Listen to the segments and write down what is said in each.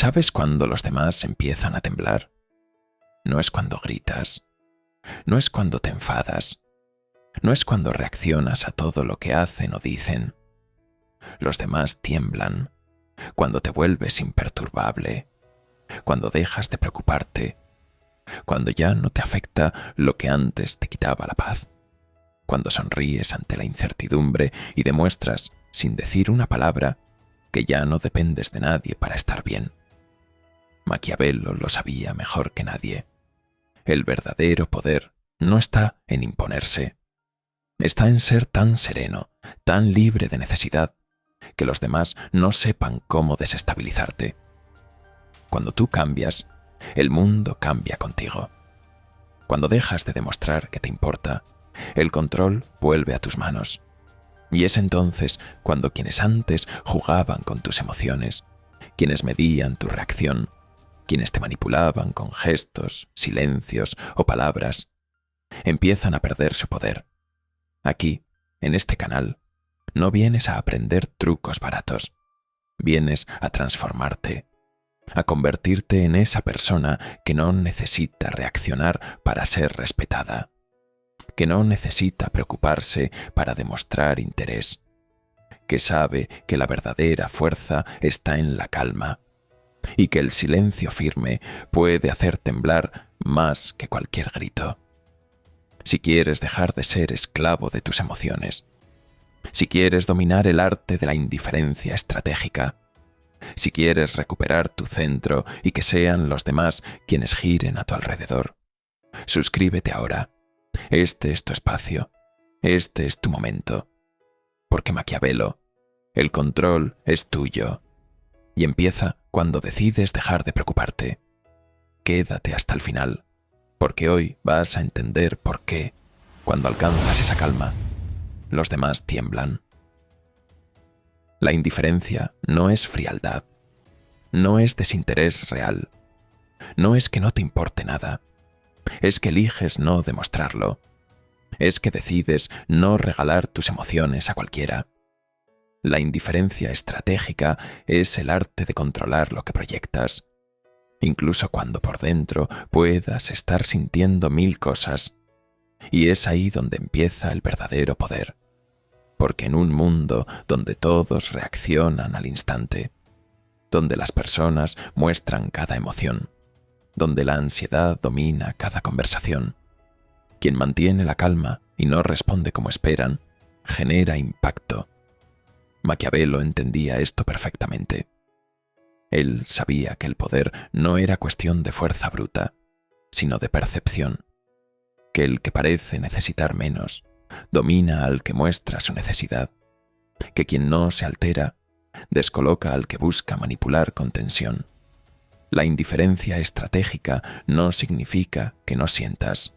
¿Sabes cuando los demás empiezan a temblar? No es cuando gritas, no es cuando te enfadas, no es cuando reaccionas a todo lo que hacen o dicen. Los demás tiemblan cuando te vuelves imperturbable, cuando dejas de preocuparte, cuando ya no te afecta lo que antes te quitaba la paz, cuando sonríes ante la incertidumbre y demuestras, sin decir una palabra, que ya no dependes de nadie para estar bien. Maquiavelo lo sabía mejor que nadie. El verdadero poder no está en imponerse, está en ser tan sereno, tan libre de necesidad, que los demás no sepan cómo desestabilizarte. Cuando tú cambias, el mundo cambia contigo. Cuando dejas de demostrar que te importa, el control vuelve a tus manos. Y es entonces cuando quienes antes jugaban con tus emociones, quienes medían tu reacción, quienes te manipulaban con gestos, silencios o palabras, empiezan a perder su poder. Aquí, en este canal, no vienes a aprender trucos baratos. Vienes a transformarte, a convertirte en esa persona que no necesita reaccionar para ser respetada, que no necesita preocuparse para demostrar interés, que sabe que la verdadera fuerza está en la calma y que el silencio firme puede hacer temblar más que cualquier grito. Si quieres dejar de ser esclavo de tus emociones, si quieres dominar el arte de la indiferencia estratégica, si quieres recuperar tu centro y que sean los demás quienes giren a tu alrededor, suscríbete ahora. Este es tu espacio, este es tu momento, porque Maquiavelo, el control es tuyo, y empieza cuando decides dejar de preocuparte. Quédate hasta el final, porque hoy vas a entender por qué, cuando alcanzas esa calma, los demás tiemblan. La indiferencia no es frialdad, no es desinterés real, no es que no te importe nada, es que eliges no demostrarlo, es que decides no regalar tus emociones a cualquiera. La indiferencia estratégica es el arte de controlar lo que proyectas, incluso cuando por dentro puedas estar sintiendo mil cosas, y es ahí donde empieza el verdadero poder. Porque en un mundo donde todos reaccionan al instante, donde las personas muestran cada emoción, donde la ansiedad domina cada conversación, quien mantiene la calma y no responde como esperan, genera impacto. Maquiavelo entendía esto perfectamente. Él sabía que el poder no era cuestión de fuerza bruta, sino de percepción, que el que parece necesitar menos domina al que muestra su necesidad, que quien no se altera descoloca al que busca manipular con tensión. La indiferencia estratégica no significa que no sientas,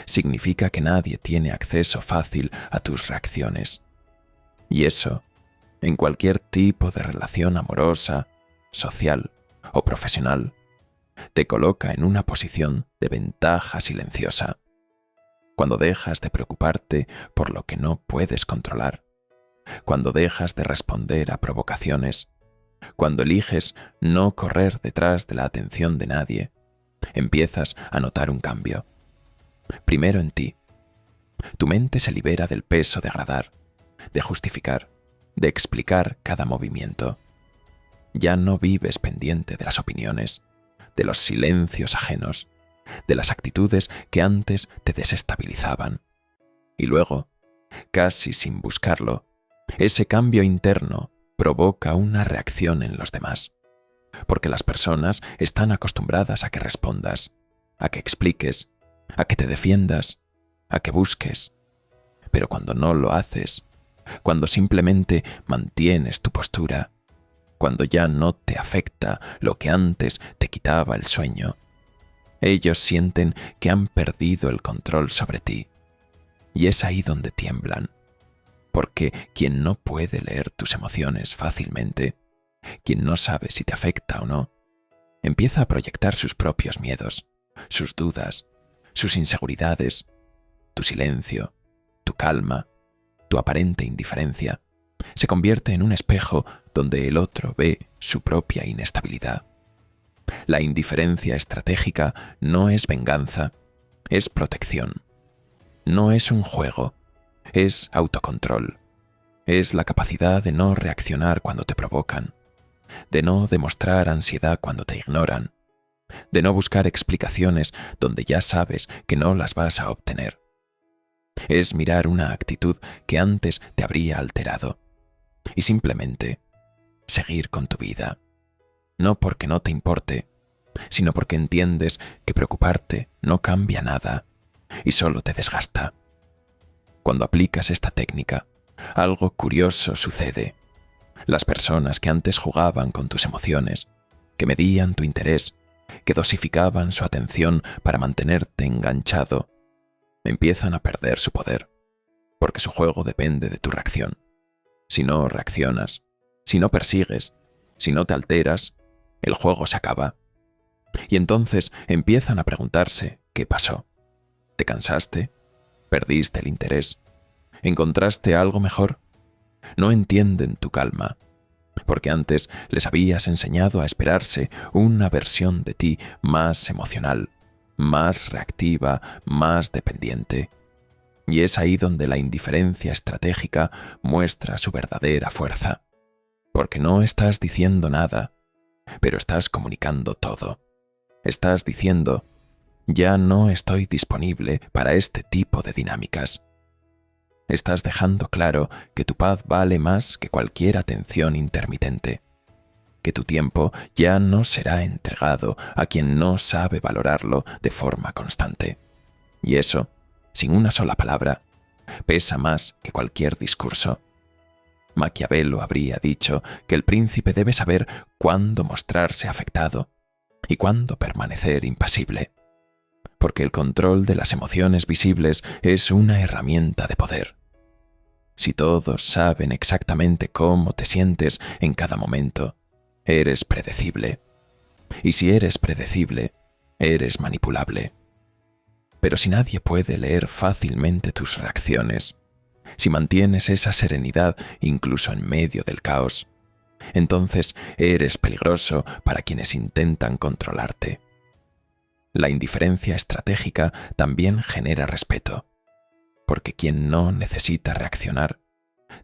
significa que nadie tiene acceso fácil a tus reacciones. Y eso, en cualquier tipo de relación amorosa, social o profesional, te coloca en una posición de ventaja silenciosa. Cuando dejas de preocuparte por lo que no puedes controlar, cuando dejas de responder a provocaciones, cuando eliges no correr detrás de la atención de nadie, empiezas a notar un cambio. Primero en ti. Tu mente se libera del peso de agradar, de justificar, de explicar cada movimiento. Ya no vives pendiente de las opiniones, de los silencios ajenos, de las actitudes que antes te desestabilizaban. Y luego, casi sin buscarlo, ese cambio interno provoca una reacción en los demás, porque las personas están acostumbradas a que respondas, a que expliques, a que te defiendas, a que busques. Pero cuando no lo haces, cuando simplemente mantienes tu postura, cuando ya no te afecta lo que antes te quitaba el sueño, ellos sienten que han perdido el control sobre ti. Y es ahí donde tiemblan. Porque quien no puede leer tus emociones fácilmente, quien no sabe si te afecta o no, empieza a proyectar sus propios miedos, sus dudas, sus inseguridades, tu silencio, tu calma, tu aparente indiferencia. Se convierte en un espejo donde el otro ve su propia inestabilidad. La indiferencia estratégica no es venganza, es protección. No es un juego, es autocontrol. Es la capacidad de no reaccionar cuando te provocan, de no demostrar ansiedad cuando te ignoran, de no buscar explicaciones donde ya sabes que no las vas a obtener. Es mirar una actitud que antes te habría alterado y simplemente seguir con tu vida. No porque no te importe, sino porque entiendes que preocuparte no cambia nada y solo te desgasta. Cuando aplicas esta técnica, algo curioso sucede. Las personas que antes jugaban con tus emociones, que medían tu interés, que dosificaban su atención para mantenerte enganchado, empiezan a perder su poder, porque su juego depende de tu reacción. Si no reaccionas, si no persigues, si no te alteras, el juego se acaba. Y entonces empiezan a preguntarse qué pasó. ¿Te cansaste? ¿Perdiste el interés? ¿Encontraste algo mejor? No entienden tu calma, porque antes les habías enseñado a esperarse una versión de ti más emocional, más reactiva, más dependiente. Y es ahí donde la indiferencia estratégica muestra su verdadera fuerza, porque no estás diciendo nada, pero estás comunicando todo. Estás diciendo, ya no estoy disponible para este tipo de dinámicas. Estás dejando claro que tu paz vale más que cualquier atención intermitente, que tu tiempo ya no será entregado a quien no sabe valorarlo de forma constante. Y eso, sin una sola palabra, pesa más que cualquier discurso. Maquiavelo habría dicho que el príncipe debe saber cuándo mostrarse afectado y cuándo permanecer impasible, porque el control de las emociones visibles es una herramienta de poder. Si todos saben exactamente cómo te sientes en cada momento, eres predecible. Y si eres predecible, eres manipulable. Pero si nadie puede leer fácilmente tus reacciones, si mantienes esa serenidad incluso en medio del caos, entonces eres peligroso para quienes intentan controlarte. La indiferencia estratégica también genera respeto, porque quien no necesita reaccionar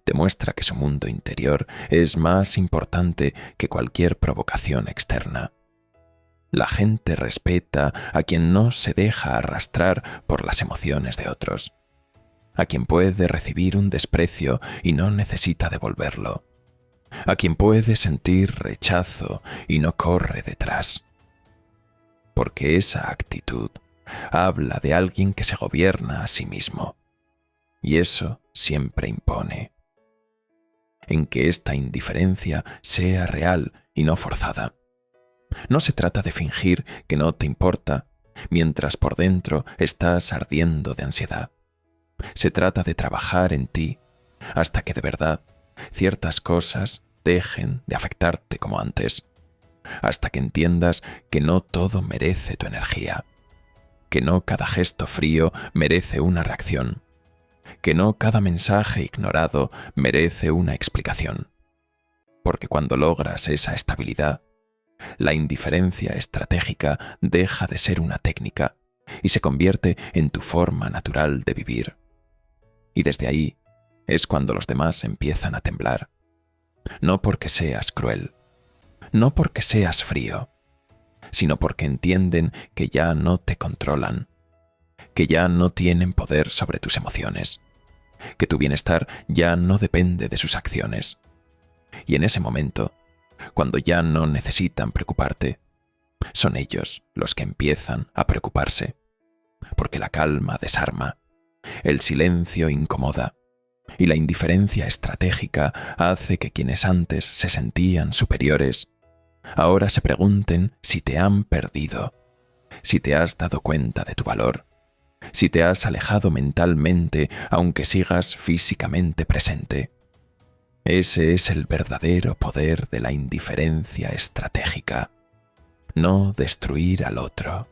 demuestra que su mundo interior es más importante que cualquier provocación externa. La gente respeta a quien no se deja arrastrar por las emociones de otros, a quien puede recibir un desprecio y no necesita devolverlo, a quien puede sentir rechazo y no corre detrás. Porque esa actitud habla de alguien que se gobierna a sí mismo, y eso siempre impone. En que esta indiferencia sea real y no forzada. No se trata de fingir que no te importa, mientras por dentro estás ardiendo de ansiedad. Se trata de trabajar en ti hasta que de verdad ciertas cosas dejen de afectarte como antes, hasta que entiendas que no todo merece tu energía, que no cada gesto frío merece una reacción, que no cada mensaje ignorado merece una explicación. Porque cuando logras esa estabilidad, la indiferencia estratégica deja de ser una técnica y se convierte en tu forma natural de vivir. Y desde ahí es cuando los demás empiezan a temblar. No porque seas cruel, no porque seas frío, sino porque entienden que ya no te controlan, que ya no tienen poder sobre tus emociones, que tu bienestar ya no depende de sus acciones. Y en ese momento, cuando ya no necesitan preocuparte, son ellos los que empiezan a preocuparse, porque la calma desarma, el silencio incomoda, y la indiferencia estratégica hace que quienes antes se sentían superiores, ahora se pregunten si te han perdido, si te has dado cuenta de tu valor, si te has alejado mentalmente aunque sigas físicamente presente. Ese es el verdadero poder de la indiferencia estratégica. No destruir al otro,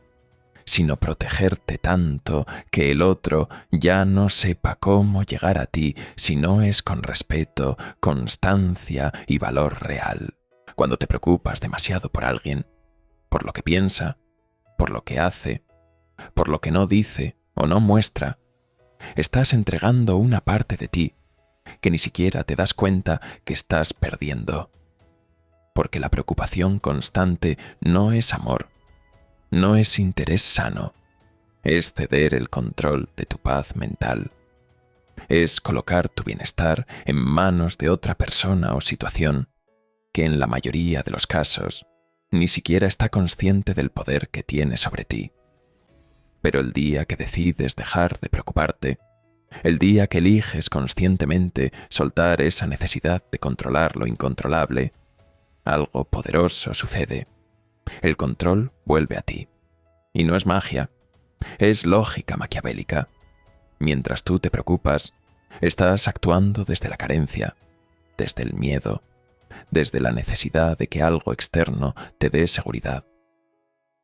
sino protegerte tanto que el otro ya no sepa cómo llegar a ti si no es con respeto, constancia y valor real. Cuando te preocupas demasiado por alguien, por lo que piensa, por lo que hace, por lo que no dice o no muestra, estás entregando una parte de ti que ni siquiera te das cuenta que estás perdiendo. Porque la preocupación constante no es amor, no es interés sano, es ceder el control de tu paz mental. Es colocar tu bienestar en manos de otra persona o situación que en la mayoría de los casos ni siquiera está consciente del poder que tiene sobre ti. Pero el día que decides dejar de preocuparte, el día que eliges conscientemente soltar esa necesidad de controlar lo incontrolable, algo poderoso sucede. El control vuelve a ti. Y no es magia, es lógica maquiavélica. Mientras tú te preocupas, estás actuando desde la carencia, desde el miedo, desde la necesidad de que algo externo te dé seguridad.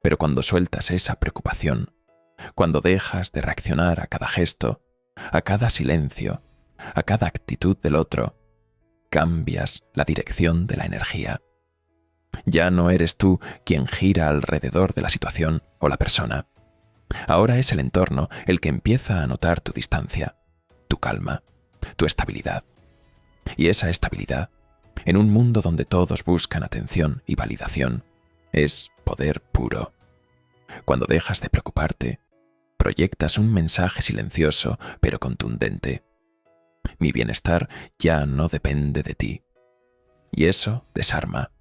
Pero cuando sueltas esa preocupación, cuando dejas de reaccionar a cada gesto, a cada silencio, a cada actitud del otro, cambias la dirección de la energía. Ya no eres tú quien gira alrededor de la situación o la persona. Ahora es el entorno el que empieza a notar tu distancia, tu calma, tu estabilidad. Y esa estabilidad, en un mundo donde todos buscan atención y validación, es poder puro. Cuando dejas de preocuparte, proyectas un mensaje silencioso pero contundente. Mi bienestar ya no depende de ti. Y eso desarma,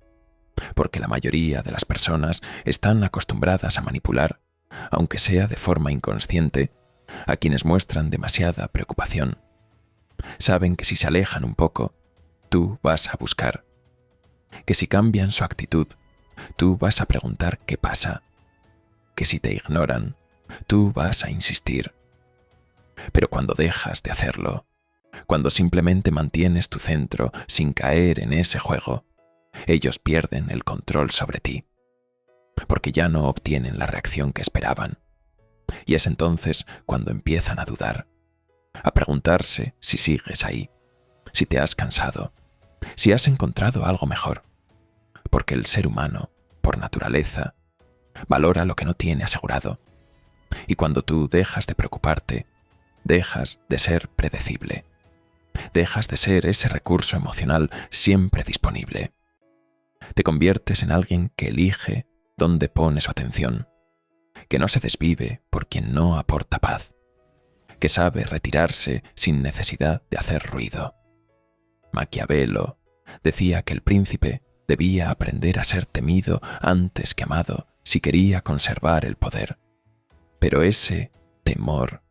porque la mayoría de las personas están acostumbradas a manipular, aunque sea de forma inconsciente, a quienes muestran demasiada preocupación. Saben que si se alejan un poco, tú vas a buscar. Que si cambian su actitud, tú vas a preguntar qué pasa. Que si te ignoran, tú vas a insistir. Pero cuando dejas de hacerlo, cuando simplemente mantienes tu centro sin caer en ese juego, ellos pierden el control sobre ti, porque ya no obtienen la reacción que esperaban. Y es entonces cuando empiezan a dudar, a preguntarse si sigues ahí, si te has cansado, si has encontrado algo mejor. Porque el ser humano, por naturaleza, valora lo que no tiene asegurado. Y cuando tú dejas de preocuparte, dejas de ser predecible. Dejas de ser ese recurso emocional siempre disponible. Te conviertes en alguien que elige dónde pone su atención, que no se desvive por quien no aporta paz, que sabe retirarse sin necesidad de hacer ruido. Maquiavelo decía que el príncipe debía aprender a ser temido antes que amado si quería conservar el poder. Pero ese temor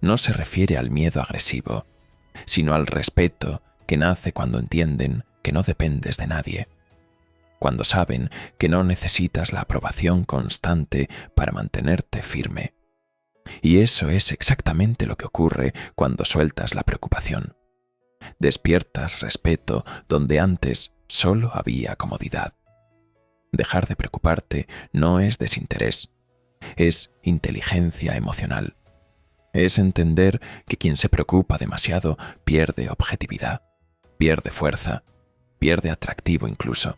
no se refiere al miedo agresivo, sino al respeto que nace cuando entienden que no dependes de nadie, cuando saben que no necesitas la aprobación constante para mantenerte firme. Y eso es exactamente lo que ocurre cuando sueltas la preocupación. Despiertas respeto donde antes solo había comodidad. Dejar de preocuparte no es desinterés, es inteligencia emocional. Es entender que quien se preocupa demasiado pierde objetividad, pierde fuerza, pierde atractivo incluso,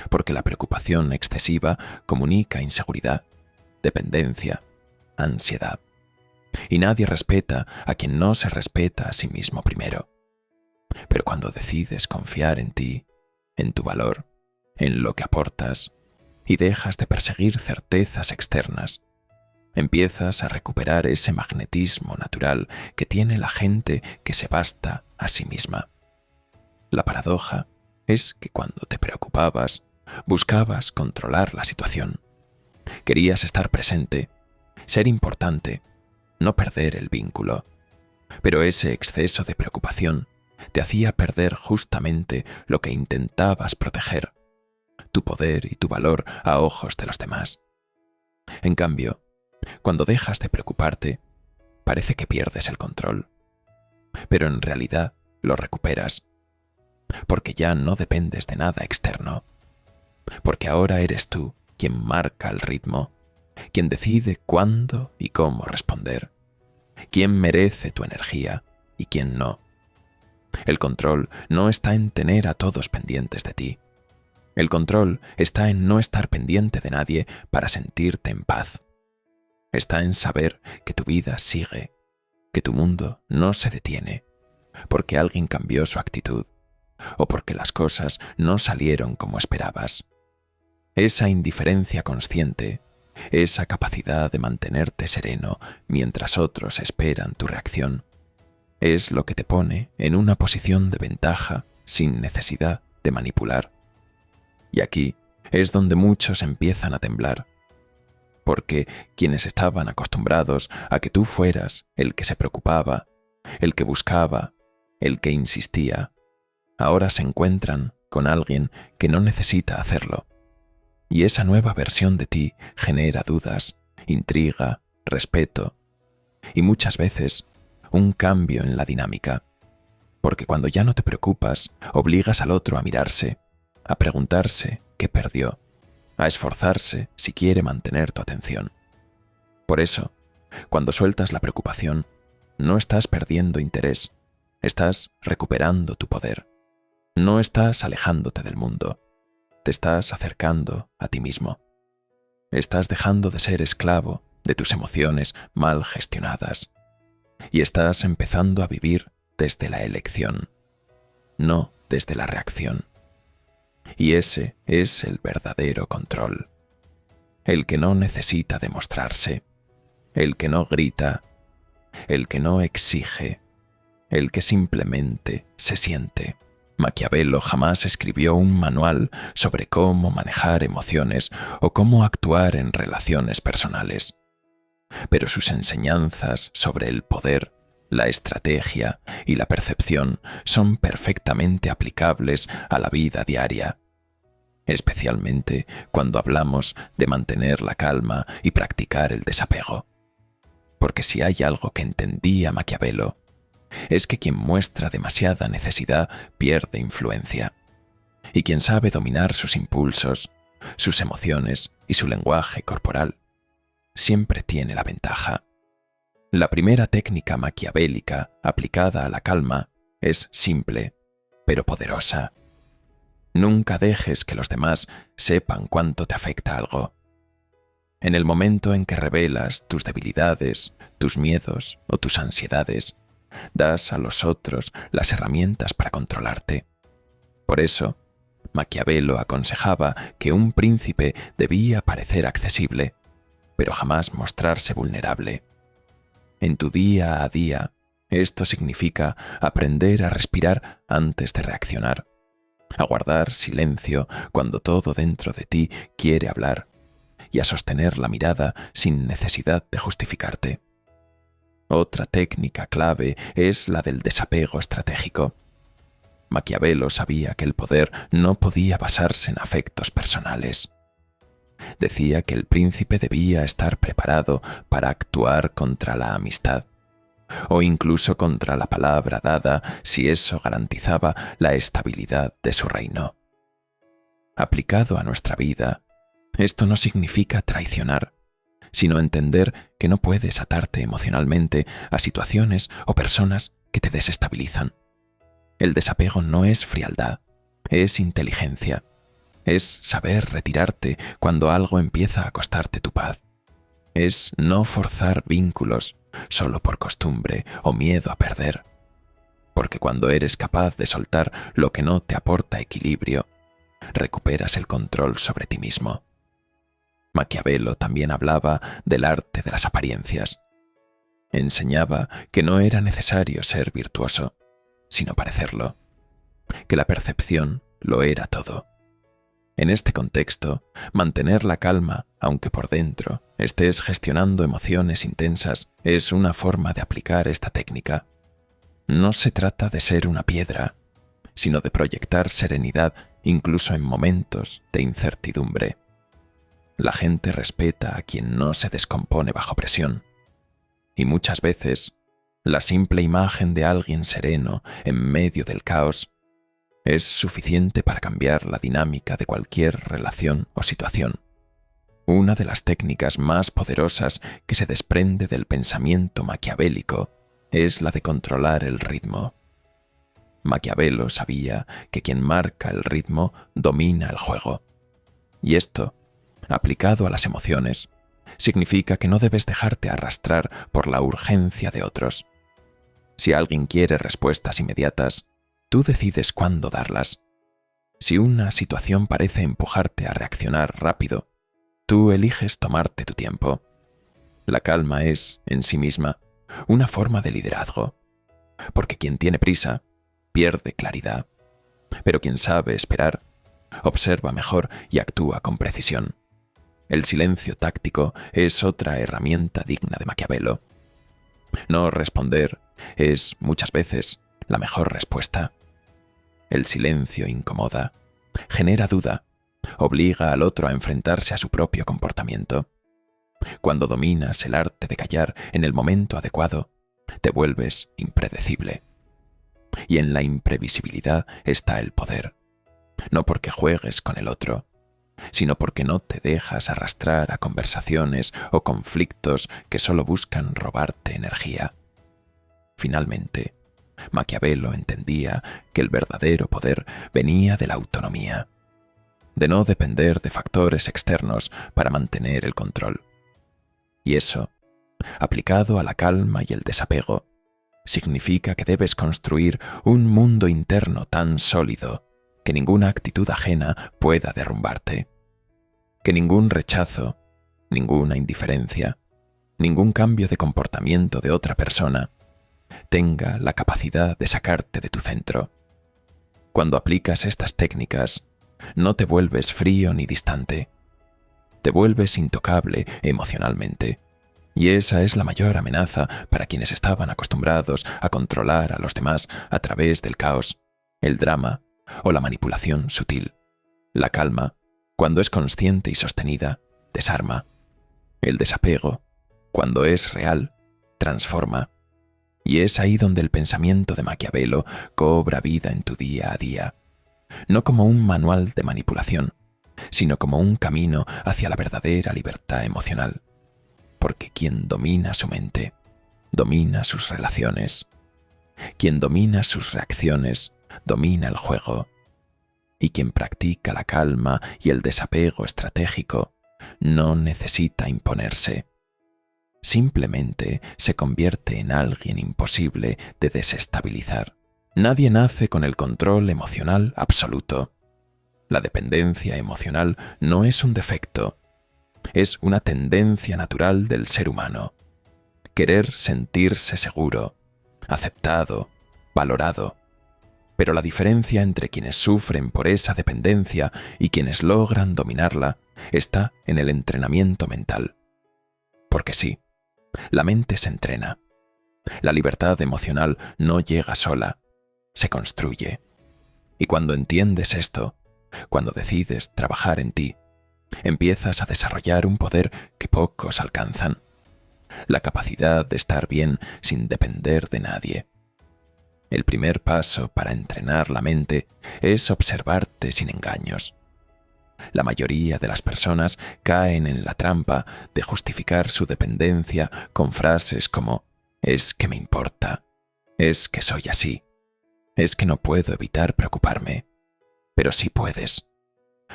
porque la preocupación excesiva comunica inseguridad, dependencia, ansiedad. Y nadie respeta a quien no se respeta a sí mismo primero. Pero cuando decides confiar en ti, en tu valor, en lo que aportas, y dejas de perseguir certezas externas, empiezas a recuperar ese magnetismo natural que tiene la gente que se basta a sí misma. La paradoja es que cuando te preocupabas, buscabas controlar la situación. Querías estar presente, ser importante, no perder el vínculo. Pero ese exceso de preocupación te hacía perder justamente lo que intentabas proteger, tu poder y tu valor a ojos de los demás. En cambio, cuando dejas de preocuparte, parece que pierdes el control. Pero en realidad lo recuperas, porque ya no dependes de nada externo. Porque ahora eres tú quien marca el ritmo, quien decide cuándo y cómo responder, quién merece tu energía y quién no. El control no está en tener a todos pendientes de ti. El control está en no estar pendiente de nadie para sentirte en paz. Está en saber que tu vida sigue, que tu mundo no se detiene, porque alguien cambió su actitud o porque las cosas no salieron como esperabas. Esa indiferencia consciente, esa capacidad de mantenerte sereno mientras otros esperan tu reacción, es lo que te pone en una posición de ventaja sin necesidad de manipular. Y aquí es donde muchos empiezan a temblar, porque quienes estaban acostumbrados a que tú fueras el que se preocupaba, el que buscaba, el que insistía, ahora se encuentran con alguien que no necesita hacerlo. Y esa nueva versión de ti genera dudas, intriga, respeto y muchas veces un cambio en la dinámica. Porque cuando ya no te preocupas, obligas al otro a mirarse, a preguntarse qué perdió, a esforzarse si quiere mantener tu atención. Por eso, cuando sueltas la preocupación, no estás perdiendo interés, estás recuperando tu poder. No estás alejándote del mundo, te estás acercando a ti mismo. Estás dejando de ser esclavo de tus emociones mal gestionadas y estás empezando a vivir desde la elección, no desde la reacción. Y ese es el verdadero control, el que no necesita demostrarse, el que no grita, el que no exige, el que simplemente se siente. Maquiavelo jamás escribió un manual sobre cómo manejar emociones o cómo actuar en relaciones personales, pero sus enseñanzas sobre el poder, la estrategia y la percepción son perfectamente aplicables a la vida diaria, especialmente cuando hablamos de mantener la calma y practicar el desapego. Porque si hay algo que entendía Maquiavelo, es que quien muestra demasiada necesidad pierde influencia, y quien sabe dominar sus impulsos, sus emociones y su lenguaje corporal, siempre tiene la ventaja. La primera técnica maquiavélica aplicada a la calma es simple, pero poderosa. Nunca dejes que los demás sepan cuánto te afecta algo. En el momento en que revelas tus debilidades, tus miedos o tus ansiedades, das a los otros las herramientas para controlarte. Por eso, Maquiavelo aconsejaba que un príncipe debía parecer accesible, pero jamás mostrarse vulnerable. En tu día a día, esto significa aprender a respirar antes de reaccionar, a guardar silencio cuando todo dentro de ti quiere hablar y a sostener la mirada sin necesidad de justificarte. Otra técnica clave es la del desapego estratégico. Maquiavelo sabía que el poder no podía basarse en afectos personales. Decía que el príncipe debía estar preparado para actuar contra la amistad, o incluso contra la palabra dada si eso garantizaba la estabilidad de su reino. Aplicado a nuestra vida, esto no significa traicionar, sino entender que no puedes atarte emocionalmente a situaciones o personas que te desestabilizan. El desapego no es frialdad, es inteligencia. Es saber retirarte cuando algo empieza a costarte tu paz. Es no forzar vínculos solo por costumbre o miedo a perder. Porque cuando eres capaz de soltar lo que no te aporta equilibrio, recuperas el control sobre ti mismo. Maquiavelo también hablaba del arte de las apariencias. Enseñaba que no era necesario ser virtuoso, sino parecerlo, que la percepción lo era todo. En este contexto, mantener la calma, aunque por dentro estés gestionando emociones intensas, es una forma de aplicar esta técnica. No se trata de ser una piedra, sino de proyectar serenidad incluso en momentos de incertidumbre. La gente respeta a quien no se descompone bajo presión. Y muchas veces, la simple imagen de alguien sereno en medio del caos es suficiente para cambiar la dinámica de cualquier relación o situación. Una de las técnicas más poderosas que se desprende del pensamiento maquiavélico es la de controlar el ritmo. Maquiavelo sabía que quien marca el ritmo domina el juego. Y esto, aplicado a las emociones, significa que no debes dejarte arrastrar por la urgencia de otros. Si alguien quiere respuestas inmediatas, tú decides cuándo darlas. Si una situación parece empujarte a reaccionar rápido, tú eliges tomarte tu tiempo. La calma es, en sí misma, una forma de liderazgo, porque quien tiene prisa pierde claridad, pero quien sabe esperar observa mejor y actúa con precisión. El silencio táctico es otra herramienta digna de Maquiavelo. No responder es, muchas veces, la mejor respuesta. El silencio incomoda, genera duda, obliga al otro a enfrentarse a su propio comportamiento. Cuando dominas el arte de callar en el momento adecuado, te vuelves impredecible. Y en la imprevisibilidad está el poder. No porque juegues con el otro, sino porque no te dejas arrastrar a conversaciones o conflictos que solo buscan robarte energía. Finalmente, Maquiavelo entendía que el verdadero poder venía de la autonomía, de no depender de factores externos para mantener el control. Y eso, aplicado a la calma y el desapego, significa que debes construir un mundo interno tan sólido que ninguna actitud ajena pueda derrumbarte, que ningún rechazo, ninguna indiferencia, ningún cambio de comportamiento de otra persona tenga la capacidad de sacarte de tu centro. Cuando aplicas estas técnicas, no te vuelves frío ni distante, te vuelves intocable emocionalmente. Y esa es la mayor amenaza para quienes estaban acostumbrados a controlar a los demás a través del caos, el drama o la manipulación sutil. La calma, cuando es consciente y sostenida, desarma. El desapego, cuando es real, transforma. Y es ahí donde el pensamiento de Maquiavelo cobra vida en tu día a día, no como un manual de manipulación, sino como un camino hacia la verdadera libertad emocional. Porque quien domina su mente, domina sus relaciones. Quien domina sus reacciones, domina el juego. Y quien practica la calma y el desapego estratégico no necesita imponerse. Simplemente se convierte en alguien imposible de desestabilizar. Nadie nace con el control emocional absoluto. La dependencia emocional no es un defecto, es una tendencia natural del ser humano. Querer sentirse seguro, aceptado, valorado. Pero la diferencia entre quienes sufren por esa dependencia y quienes logran dominarla está en el entrenamiento mental. Porque sí, la mente se entrena. La libertad emocional no llega sola, se construye. Y cuando entiendes esto, cuando decides trabajar en ti, empiezas a desarrollar un poder que pocos alcanzan. La capacidad de estar bien sin depender de nadie. El primer paso para entrenar la mente es observarte sin engaños. La mayoría de las personas caen en la trampa de justificar su dependencia con frases como «es que me importa», «es que soy así», «es que no puedo evitar preocuparme». Pero sí puedes.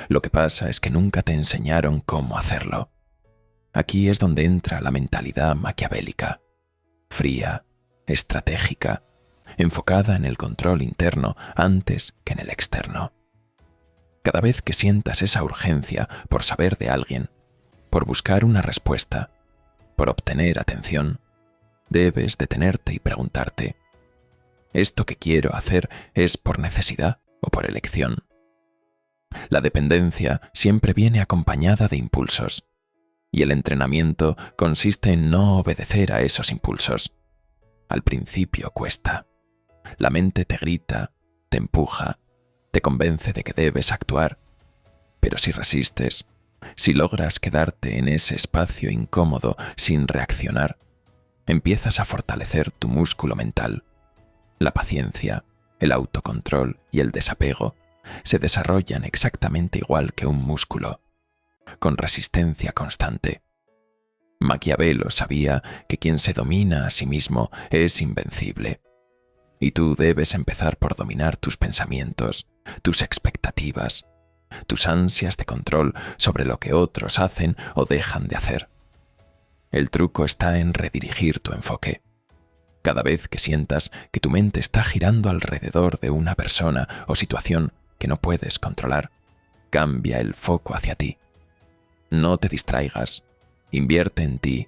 Lo que pasa es que nunca te enseñaron cómo hacerlo. Aquí es donde entra la mentalidad maquiavélica, fría, estratégica, enfocada en el control interno antes que en el externo. Cada vez que sientas esa urgencia por saber de alguien, por buscar una respuesta, por obtener atención, debes detenerte y preguntarte, ¿esto que quiero hacer es por necesidad o por elección? La dependencia siempre viene acompañada de impulsos, y el entrenamiento consiste en no obedecer a esos impulsos. Al principio cuesta. La mente te grita, te empuja, te convence de que debes actuar, pero si resistes, si logras quedarte en ese espacio incómodo sin reaccionar, empiezas a fortalecer tu músculo mental. La paciencia, el autocontrol y el desapego se desarrollan exactamente igual que un músculo, con resistencia constante. Maquiavelo sabía que quien se domina a sí mismo es invencible. Y tú debes empezar por dominar tus pensamientos, tus expectativas, tus ansias de control sobre lo que otros hacen o dejan de hacer. El truco está en redirigir tu enfoque. Cada vez que sientas que tu mente está girando alrededor de una persona o situación que no puedes controlar, cambia el foco hacia ti. No te distraigas, invierte en ti,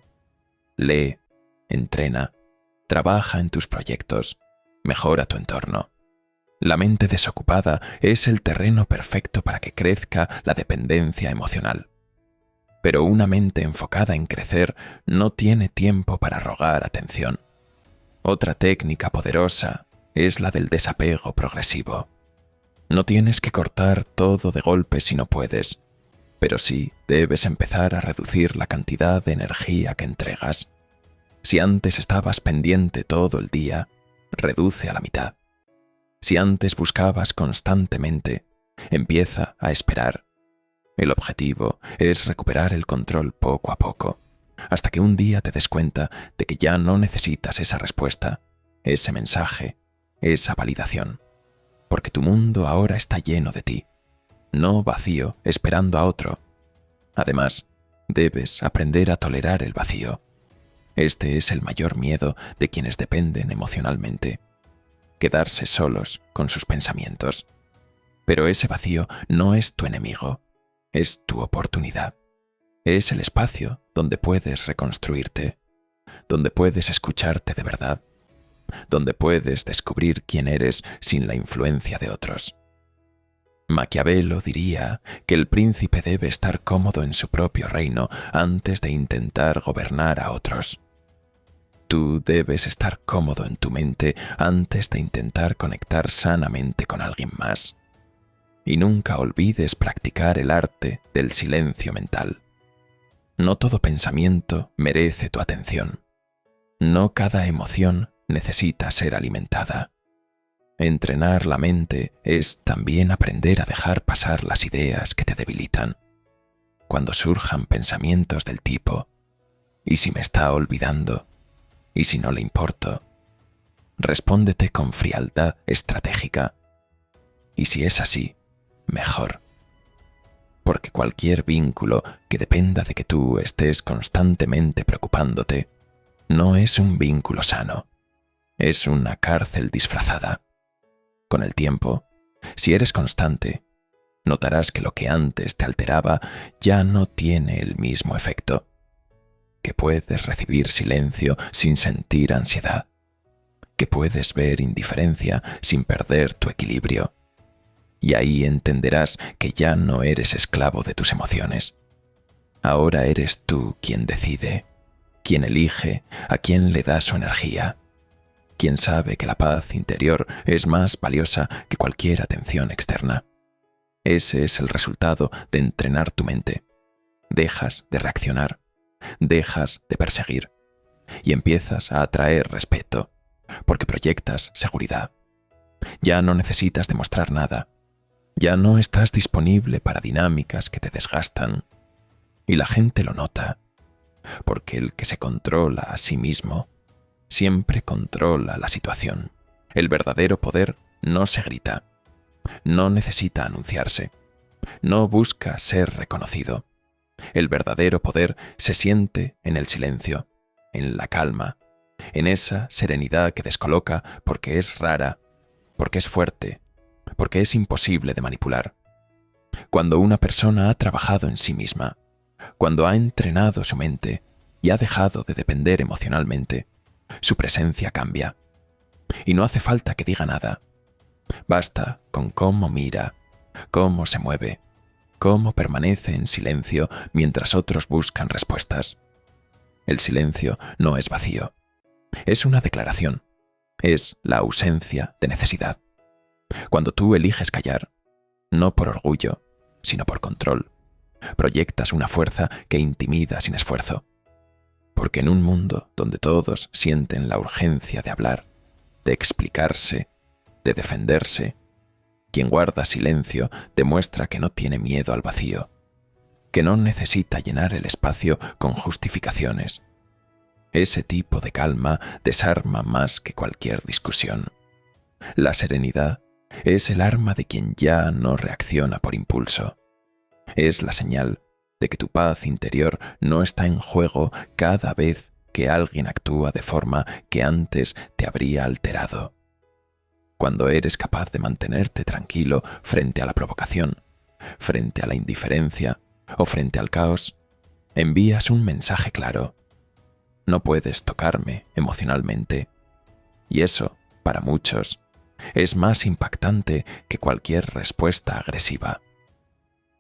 lee, entrena, trabaja en tus proyectos, mejora tu entorno. La mente desocupada es el terreno perfecto para que crezca la dependencia emocional. Pero una mente enfocada en crecer no tiene tiempo para rogar atención. Otra técnica poderosa es la del desapego progresivo. No tienes que cortar todo de golpe si no puedes, pero sí debes empezar a reducir la cantidad de energía que entregas. Si antes estabas pendiente todo el día, reduce a la mitad. Si antes buscabas constantemente, empieza a esperar. El objetivo es recuperar el control poco a poco, hasta que un día te des cuenta de que ya no necesitas esa respuesta, ese mensaje, esa validación, porque tu mundo ahora está lleno de ti, no vacío esperando a otro. Además, debes aprender a tolerar el vacío. Este es el mayor miedo de quienes dependen emocionalmente, quedarse solos con sus pensamientos. Pero ese vacío no es tu enemigo, es tu oportunidad. Es el espacio donde puedes reconstruirte, donde puedes escucharte de verdad, donde puedes descubrir quién eres sin la influencia de otros. Maquiavelo diría que el príncipe debe estar cómodo en su propio reino antes de intentar gobernar a otros. Tú debes estar cómodo en tu mente antes de intentar conectar sanamente con alguien más. Y nunca olvides practicar el arte del silencio mental. No todo pensamiento merece tu atención. No cada emoción necesita ser alimentada. Entrenar la mente es también aprender a dejar pasar las ideas que te debilitan. Cuando surjan pensamientos del tipo, ¿y si me está olvidando? ¿Y si no le importo? Respóndete con frialdad estratégica. Y si es así, mejor. Porque cualquier vínculo que dependa de que tú estés constantemente preocupándote no es un vínculo sano, es una cárcel disfrazada. Con el tiempo, si eres constante, notarás que lo que antes te alteraba ya no tiene el mismo efecto, que puedes recibir silencio sin sentir ansiedad, que puedes ver indiferencia sin perder tu equilibrio. Y ahí entenderás que ya no eres esclavo de tus emociones. Ahora eres tú quien decide, quien elige a quién le da su energía, quien sabe que la paz interior es más valiosa que cualquier atención externa. Ese es el resultado de entrenar tu mente. Dejas de reaccionar, dejas de perseguir y empiezas a atraer respeto, porque proyectas seguridad. Ya no necesitas demostrar nada. Ya no estás disponible para dinámicas que te desgastan. Y la gente lo nota, porque el que se controla a sí mismo siempre controla la situación. El verdadero poder no se grita, no necesita anunciarse, no busca ser reconocido. El verdadero poder se siente en el silencio, en la calma, en esa serenidad que descoloca porque es rara, porque es fuerte, porque es imposible de manipular. Cuando una persona ha trabajado en sí misma, cuando ha entrenado su mente y ha dejado de depender emocionalmente, su presencia cambia. Y no hace falta que diga nada. Basta con cómo mira, cómo se mueve, cómo permanece en silencio mientras otros buscan respuestas. El silencio no es vacío. Es una declaración. Es la ausencia de necesidad. Cuando tú eliges callar, no por orgullo, sino por control, proyectas una fuerza que intimida sin esfuerzo. Porque en un mundo donde todos sienten la urgencia de hablar, de explicarse, de defenderse, quien guarda silencio demuestra que no tiene miedo al vacío, que no necesita llenar el espacio con justificaciones. Ese tipo de calma desarma más que cualquier discusión. La serenidad es el arma de quien ya no reacciona por impulso. Es la señal de que tu paz interior no está en juego cada vez que alguien actúa de forma que antes te habría alterado. Cuando eres capaz de mantenerte tranquilo frente a la provocación, frente a la indiferencia o frente al caos, envías un mensaje claro. No puedes tocarme emocionalmente. Y eso, para muchos, es más impactante que cualquier respuesta agresiva.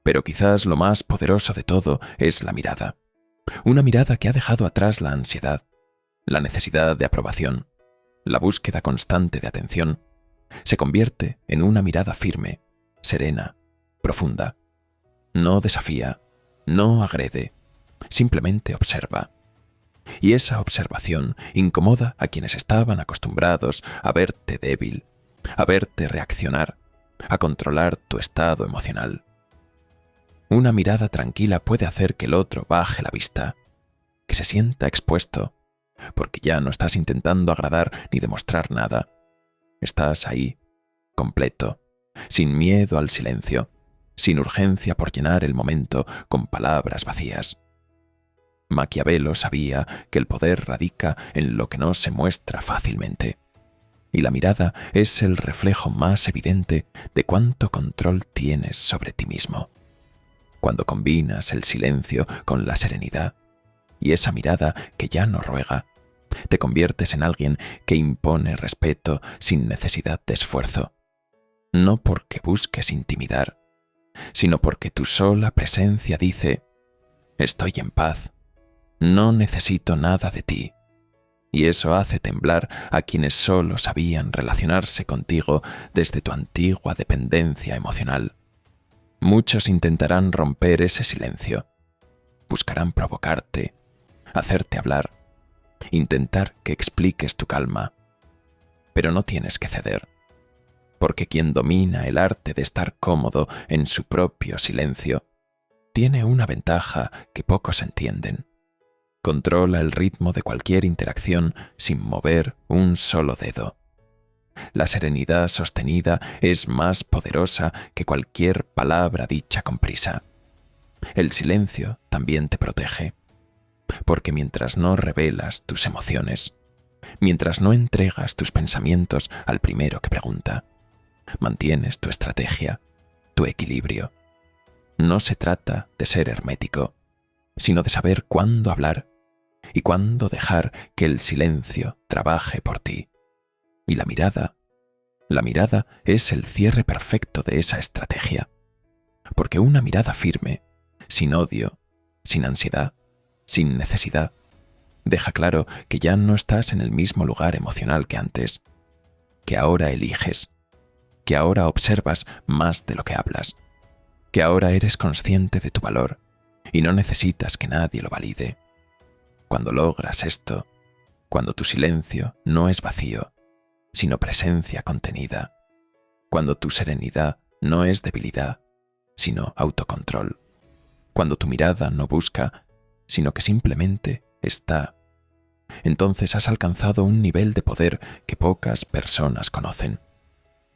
Pero quizás lo más poderoso de todo es la mirada. Una mirada que ha dejado atrás la ansiedad, la necesidad de aprobación, la búsqueda constante de atención. Se convierte en una mirada firme, serena, profunda. No desafía, no agrede, simplemente observa. Y esa observación incomoda a quienes estaban acostumbrados a verte débil, a verte reaccionar, a controlar tu estado emocional. Una mirada tranquila puede hacer que el otro baje la vista, que se sienta expuesto, porque ya no estás intentando agradar ni demostrar nada. Estás ahí, completo, sin miedo al silencio, sin urgencia por llenar el momento con palabras vacías. Maquiavelo sabía que el poder radica en lo que no se muestra fácilmente, y la mirada es el reflejo más evidente de cuánto control tienes sobre ti mismo. Cuando combinas el silencio con la serenidad, y esa mirada que ya no ruega, te conviertes en alguien que impone respeto sin necesidad de esfuerzo. No porque busques intimidar, sino porque tu sola presencia dice: estoy en paz, no necesito nada de ti. Y eso hace temblar a quienes solo sabían relacionarse contigo desde tu antigua dependencia emocional. Muchos intentarán romper ese silencio, buscarán provocarte, hacerte hablar, intentar que expliques tu calma. Pero no tienes que ceder, porque quien domina el arte de estar cómodo en su propio silencio tiene una ventaja que pocos entienden. Controla el ritmo de cualquier interacción sin mover un solo dedo. La serenidad sostenida es más poderosa que cualquier palabra dicha con prisa. El silencio también te protege, porque mientras no revelas tus emociones, mientras no entregas tus pensamientos al primero que pregunta, mantienes tu estrategia, tu equilibrio. No se trata de ser hermético, sino de saber cuándo hablar y cuándo dejar que el silencio trabaje por ti. Y la mirada es el cierre perfecto de esa estrategia, porque una mirada firme, sin odio, sin ansiedad, sin necesidad, deja claro que ya no estás en el mismo lugar emocional que antes, que ahora eliges, que ahora observas más de lo que hablas, que ahora eres consciente de tu valor y no necesitas que nadie lo valide. Cuando logras esto, cuando tu silencio no es vacío, sino presencia contenida, cuando tu serenidad no es debilidad, sino autocontrol, cuando tu mirada no busca, sino que simplemente está, entonces has alcanzado un nivel de poder que pocas personas conocen,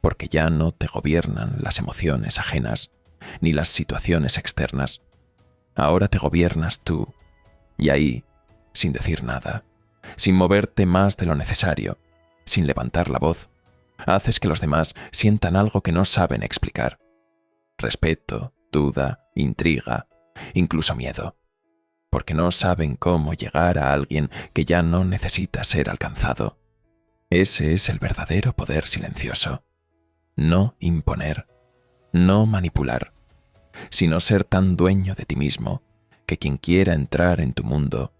porque ya no te gobiernan las emociones ajenas ni las situaciones externas. Ahora te gobiernas tú, y ahí, sin decir nada, sin moverte más de lo necesario, sin levantar la voz, haces que los demás sientan algo que no saben explicar. Respeto, duda, intriga, incluso miedo, porque no saben cómo llegar a alguien que ya no necesita ser alcanzado. Ese es el verdadero poder silencioso. No imponer, no manipular, sino ser tan dueño de ti mismo que quien quiera entrar en tu mundo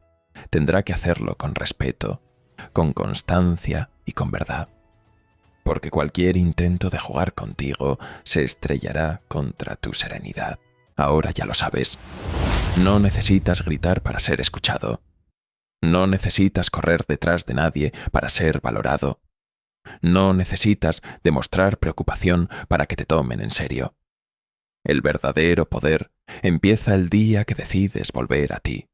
tendrá que hacerlo con respeto, con constancia y con verdad, porque cualquier intento de jugar contigo se estrellará contra tu serenidad. Ahora ya lo sabes. No necesitas gritar para ser escuchado. No necesitas correr detrás de nadie para ser valorado. No necesitas demostrar preocupación para que te tomen en serio. El verdadero poder empieza el día que decides volver a ti,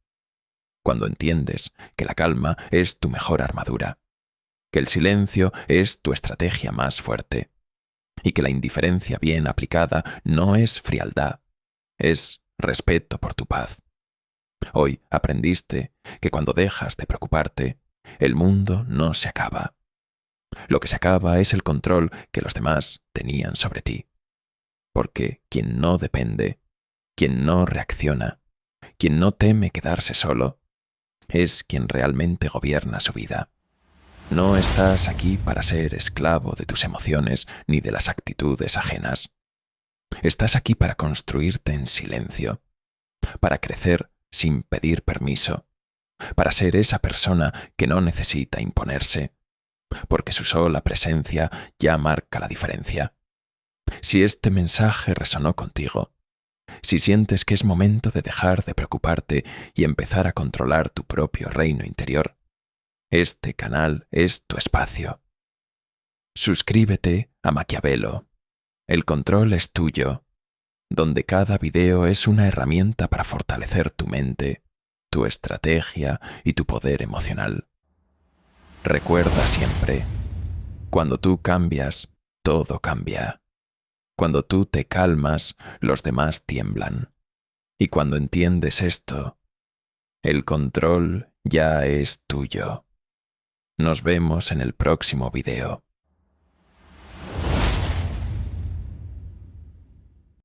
cuando entiendes que la calma es tu mejor armadura, que el silencio es tu estrategia más fuerte y que la indiferencia bien aplicada no es frialdad, es respeto por tu paz. Hoy aprendiste que cuando dejas de preocuparte, el mundo no se acaba. Lo que se acaba es el control que los demás tenían sobre ti. Porque quien no depende, quien no reacciona, quien no teme quedarse solo, es quien realmente gobierna su vida. No estás aquí para ser esclavo de tus emociones ni de las actitudes ajenas. Estás aquí para construirte en silencio, para crecer sin pedir permiso, para ser esa persona que no necesita imponerse, porque su sola presencia ya marca la diferencia. Si este mensaje resonó contigo, si sientes que es momento de dejar de preocuparte y empezar a controlar tu propio reino interior, este canal es tu espacio. Suscríbete a Maquiavelo. El control es tuyo, donde cada video es una herramienta para fortalecer tu mente, tu estrategia y tu poder emocional. Recuerda siempre, cuando tú cambias, todo cambia. Cuando tú te calmas, los demás tiemblan. Y cuando entiendes esto, el control ya es tuyo. Nos vemos en el próximo video.